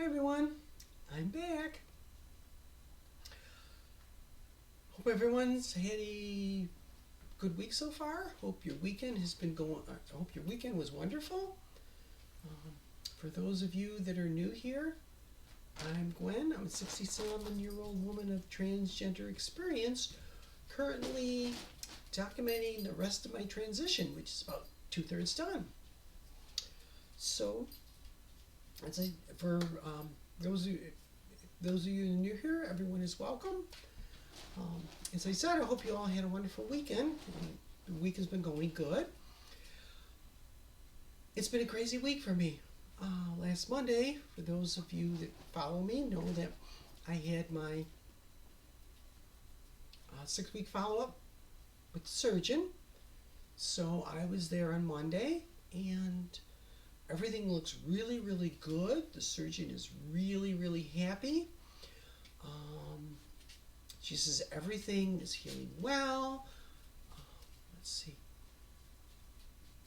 Hi everyone, I'm back. Hope everyone's had a good week so far. Hope your weekend has been going. I hope your weekend was wonderful. For those of you that are new here, I'm Gwen. I'm a 67-year-old woman of transgender experience, currently documenting the rest of my transition, which is about 2/3 done. So, for those of you new here, everyone is welcome. As I said, I hope you all had a wonderful weekend. The week has been going good. It's been a crazy week for me. Last Monday, for those of you that follow me, know that I had my 6-week follow-up with the surgeon. So I was there on Monday, and everything looks really, really good. The surgeon is really, really happy. She says everything is healing well. Let's see.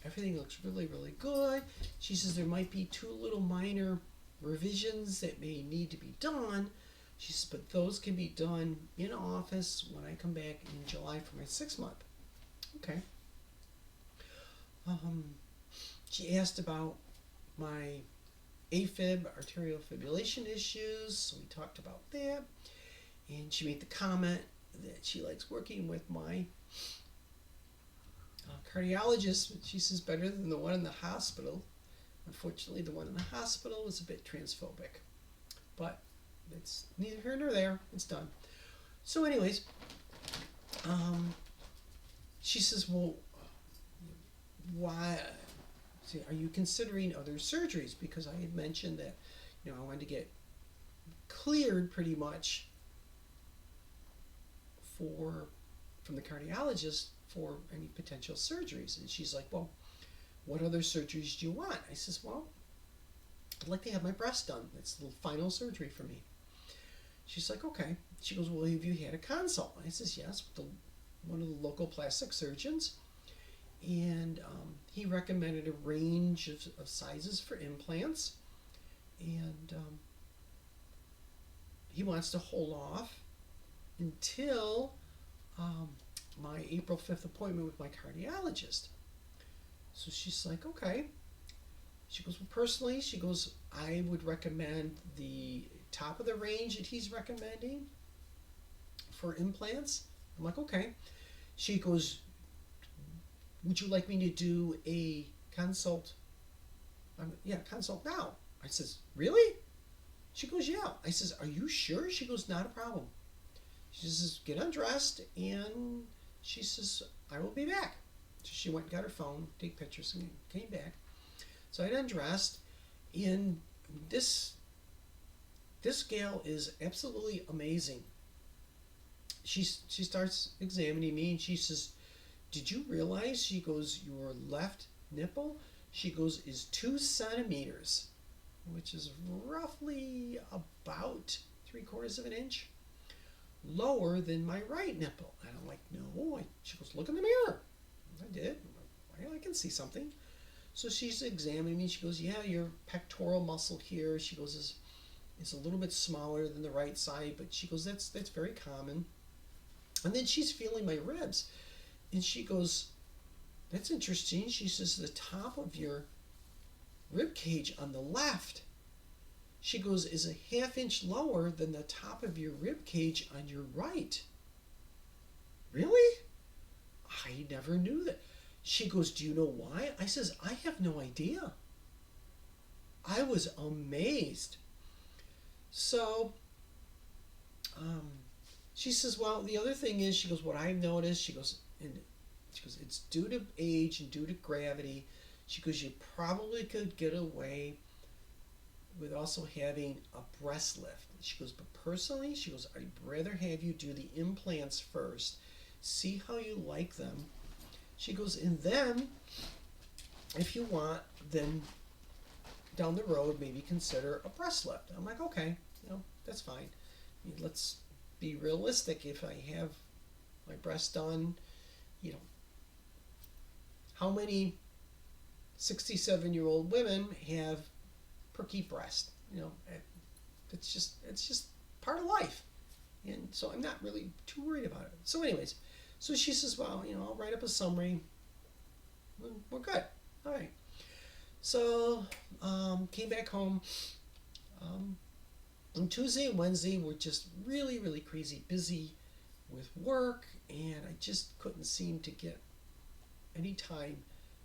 Everything looks really, really good. She says there might be 2 little minor revisions that may need to be done. She says, but those can be done in office when I come back in July for my 6th month. Okay. She asked about my AFib, arterial fibrillation issues, so we talked about that. And she made the comment that she likes working with my cardiologist. She says better than the one in the hospital. Unfortunately, the one in the hospital was a bit transphobic. But it's neither here nor there. It's done. So anyways, she says, well, why are you considering other surgeries? Because I had mentioned that, I wanted to get cleared pretty much from the cardiologist for any potential surgeries. And she's like, well, what other surgeries do you want? I says, well, I'd like to have my breast done. That's the final surgery for me. She's like, okay. She goes, well, have you had a consult? I says, yes, with one of the local plastic surgeons. And he recommended a range of sizes for implants. And he wants to hold off until my April 5th appointment with my cardiologist. So she's like, okay. She goes, well, personally, she goes, I would recommend the top of the range that he's recommending for implants. I'm like, okay. She goes, would you like me to do a consult? Yeah, consult now. I says, really? She goes, yeah. I says, are you sure? She goes, not a problem. She says, get undressed, and she says, I will be back. So she went and got her phone, take pictures, and came back. So I undressed, and this gal is absolutely amazing. She starts examining me, and she says, did you realize, she goes, your left nipple, she goes, is 2 centimeters, which is roughly about 3/4 of an inch lower than my right nipple. And I'm like, no. She goes, look in the mirror. I did. Well, I can see something. So she's examining me. She goes, yeah, your pectoral muscle here, she goes, is a little bit smaller than the right side, but she goes, that's very common. And then she's feeling my ribs. And she goes, that's interesting. She says, the top of your rib cage on the left, she goes, is a 1/2 inch lower than the top of your rib cage on your right. Really? I never knew that. She goes, do you know why? I says, I have no idea. I was amazed. So, she says, well, the other thing is, she goes, what I've noticed, she goes, it's due to age and due to gravity. She goes, you probably could get away with also having a breast lift. She goes, but personally, she goes, I'd rather have you do the implants first, see how you like them. She goes, and then, if you want, then down the road, maybe consider a breast lift. I'm like, okay, that's fine. I mean, let's be realistic. If I have my breast done, how many 67-year-old women have perky breast? it's just part of life, and so I'm not really too worried about it. So, anyways, so she says, well, I'll write up a summary. We're good. All right. So, came back home. Um, on Tuesday and Wednesday were just really, really crazy busy with work, and I just couldn't seem to get any time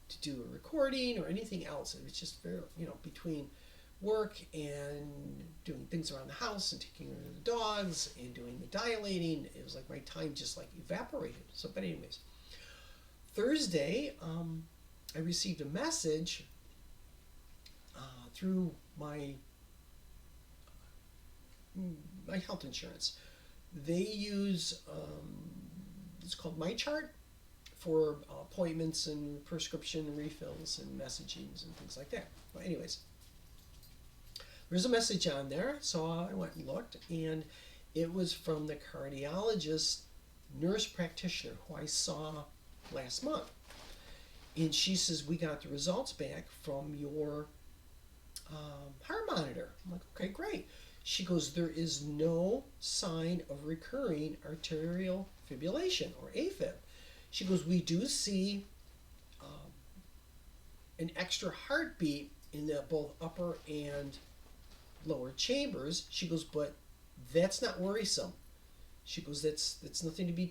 to do a recording or anything else. It was just very, between work and doing things around the house and taking care of the dogs and doing the dilating, it was like my time just like evaporated. So, but anyways, Thursday, I received a message through my health insurance. They use it's called My Chart for appointments and prescription refills and messagings and things like that. But anyways, there's a message on there, so I went and looked, and it was from the cardiologist, nurse practitioner who I saw last month. And she says, we got the results back from your heart monitor. I'm like, okay, great. She goes, there is no sign of recurring arterial fibrillation or AFib. She goes, we do see an extra heartbeat in the both upper and lower chambers. She goes, but that's not worrisome. She goes, that's nothing to be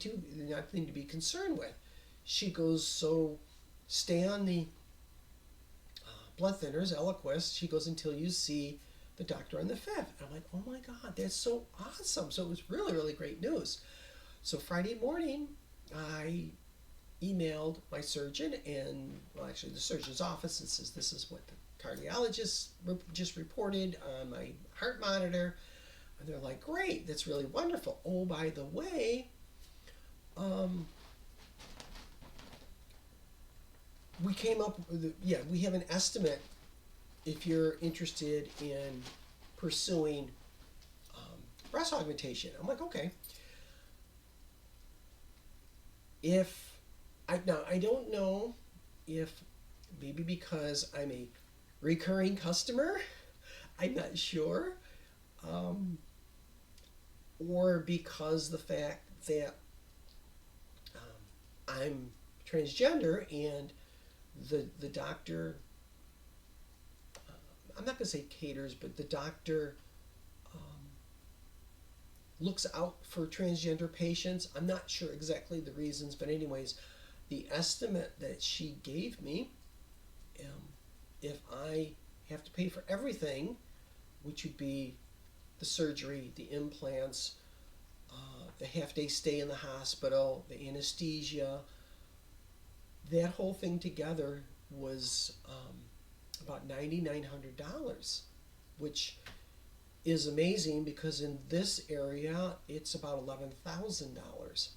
concerned with. She goes, so stay on the blood thinners, Eliquis. She goes, until you see the doctor on the 5th. And I'm like, oh my God, that's so awesome. So it was really, really great news. So Friday morning, I emailed my surgeon and, well, actually the surgeon's office, and says, this is what the cardiologist just reported on my heart monitor. And they're like, great, that's really wonderful. Oh, by the way, we came up with, we have an estimate if you're interested in pursuing breast augmentation. I'm like, okay. Now I don't know if maybe because I'm a recurring customer, I'm not sure, or because the fact that I'm transgender and the doctor, I'm not going to say caters, but the doctor looks out for transgender patients. I'm not sure exactly the reasons, but anyways, the estimate that she gave me, if I have to pay for everything, which would be the surgery, the implants, the half-day stay in the hospital, the anesthesia, that whole thing together was about $9,900, which is amazing because in this area it's about $11,000.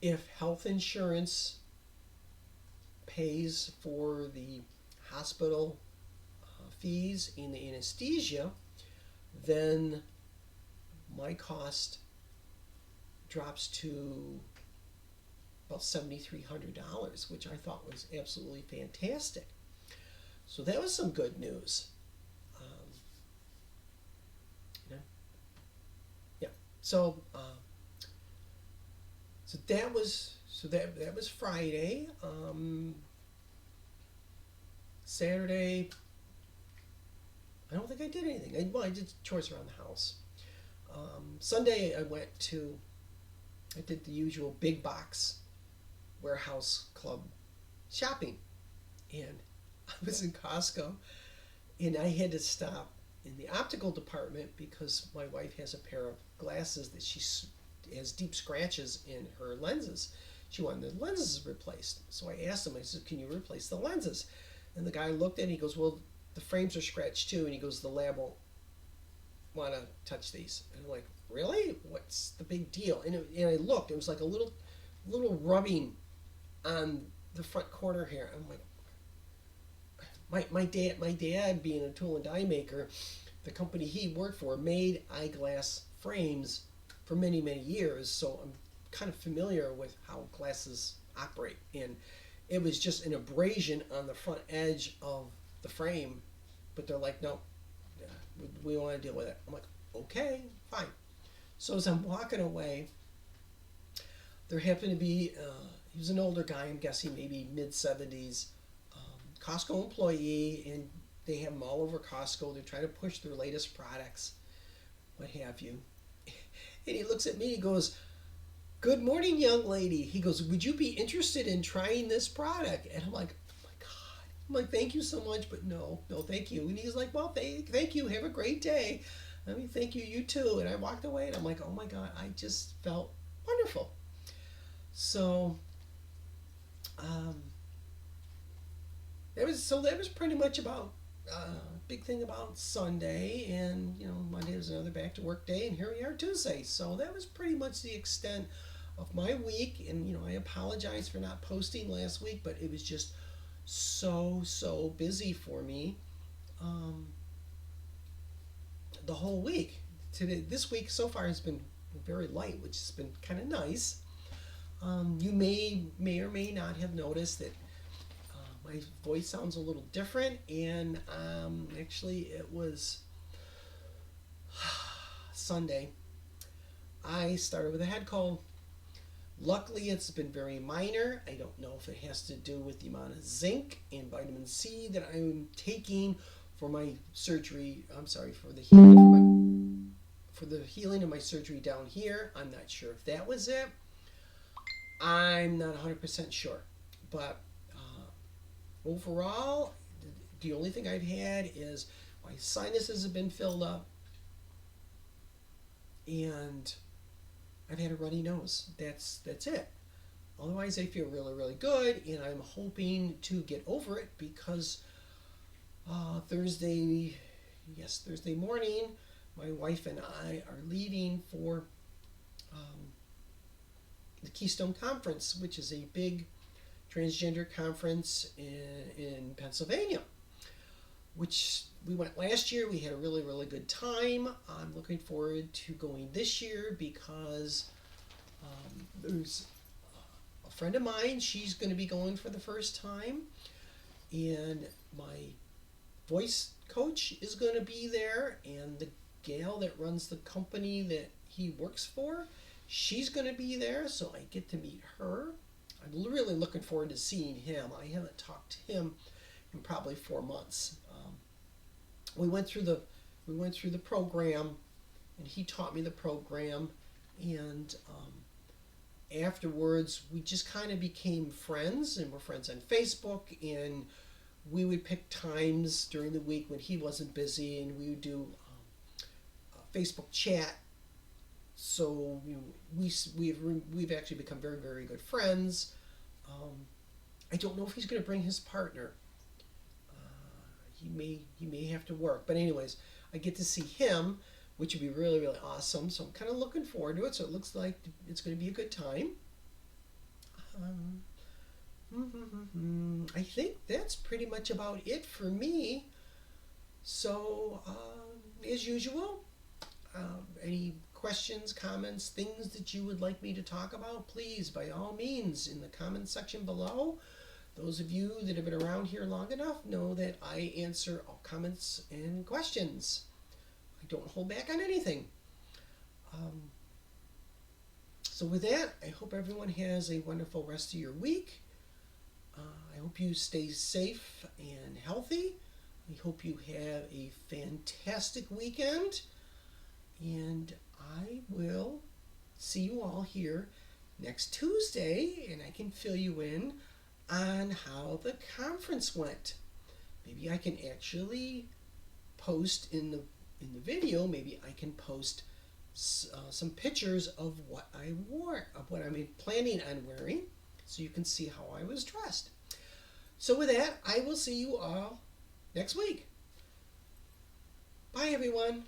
If health insurance pays for the hospital fees and the anesthesia, then my cost drops to about $7,300, which I thought was absolutely fantastic. So that was some good news. So that was Friday. Saturday, I don't think I did anything. I did chores around the house. Sunday, I did the usual big box warehouse club shopping, and I was in Costco, and I had to stop in the optical department because my wife has a pair of glasses that she has deep scratches in her lenses. She wanted the lenses replaced. So I asked him, I said, can you replace the lenses? And the guy looked at it and he goes, well, the frames are scratched too. And he goes, the lab won't want to touch these. And I'm like, really? What's the big deal? And I looked, it was like a little rubbing on the front corner here. I'm like, my dad being a tool and die maker, the company he worked for made eyeglass frames for many, many years, so I'm kind of familiar with how glasses operate. And it was just an abrasion on the front edge of the frame, but they're like, no, We don't want to deal with it. I'm like, okay, fine. So as I'm walking away, there happened to be, he was an older guy, I'm guessing maybe mid-70s, Costco employee, and they have them all over Costco. They're trying to push their latest products, what have you. And he looks at me, he goes, "Good morning, young lady." He goes, "Would you be interested in trying this product?" And I'm like, "Oh my God." I'm like, "Thank you so much, but no, thank you." And he's like, "Well, thank you. Have a great day." I mean, "Thank you, you too." And I walked away and I'm like, "Oh my God, I just felt wonderful." So, um, that was pretty much about big thing about Sunday, and Monday was another back to work day, and here we are Tuesday. So that was pretty much the extent of my week, and I apologize for not posting last week, but it was just so busy for me um, the whole week. This week so far has been very light, which has been kind of nice. You may or may not have noticed that my voice sounds a little different, and actually, it was Sunday. I started with a head cold. Luckily, it's been very minor. I don't know if it has to do with the amount of zinc and vitamin C that I'm taking for my surgery. I'm sorry, for the healing of my surgery down here. I'm not sure if that was it. I'm not 100% sure, but overall, the only thing I've had is my sinuses have been filled up, and I've had a runny nose. That's it. Otherwise, I feel really good, and I'm hoping to get over it because Thursday morning, my wife and I are leaving for the Keystone Conference, which is a big transgender conference in Pennsylvania, which we went last year. We had a really good time. I'm looking forward to going this year because there's a friend of mine. She's going to be going for the first time, and my voice coach is going to be there, and the gal that runs the company that he works for, she's going to be there, so I get to meet her. I'm really looking forward to seeing him. I haven't talked to him in probably 4 months. We went through the program, and he taught me the program, and afterwards we just kind of became friends, and we're friends on Facebook, and we would pick times during the week when he wasn't busy, and we would do Facebook chat. So we've actually become very good friends. I don't know if he's going to bring his partner. He may have to work, but anyways, I get to see him, which would be really awesome. So I'm kind of looking forward to it. So it looks like it's going to be a good time. I think that's pretty much about it for me. So as usual, any questions, comments, things that you would like me to talk about, please, by all means, in the comments section below. Those of you that have been around here long enough know that I answer all comments and questions. I don't hold back on anything. So with that, I hope everyone has a wonderful rest of your week. I hope you stay safe and healthy. I hope you have a fantastic weekend. And I will see you all here next Tuesday, and I can fill you in on how the conference went. Maybe I can actually post in the video. Maybe I can post some pictures of what I wore, of what I'm planning on wearing, so you can see how I was dressed. So with that, I will see you all next week. Bye, everyone.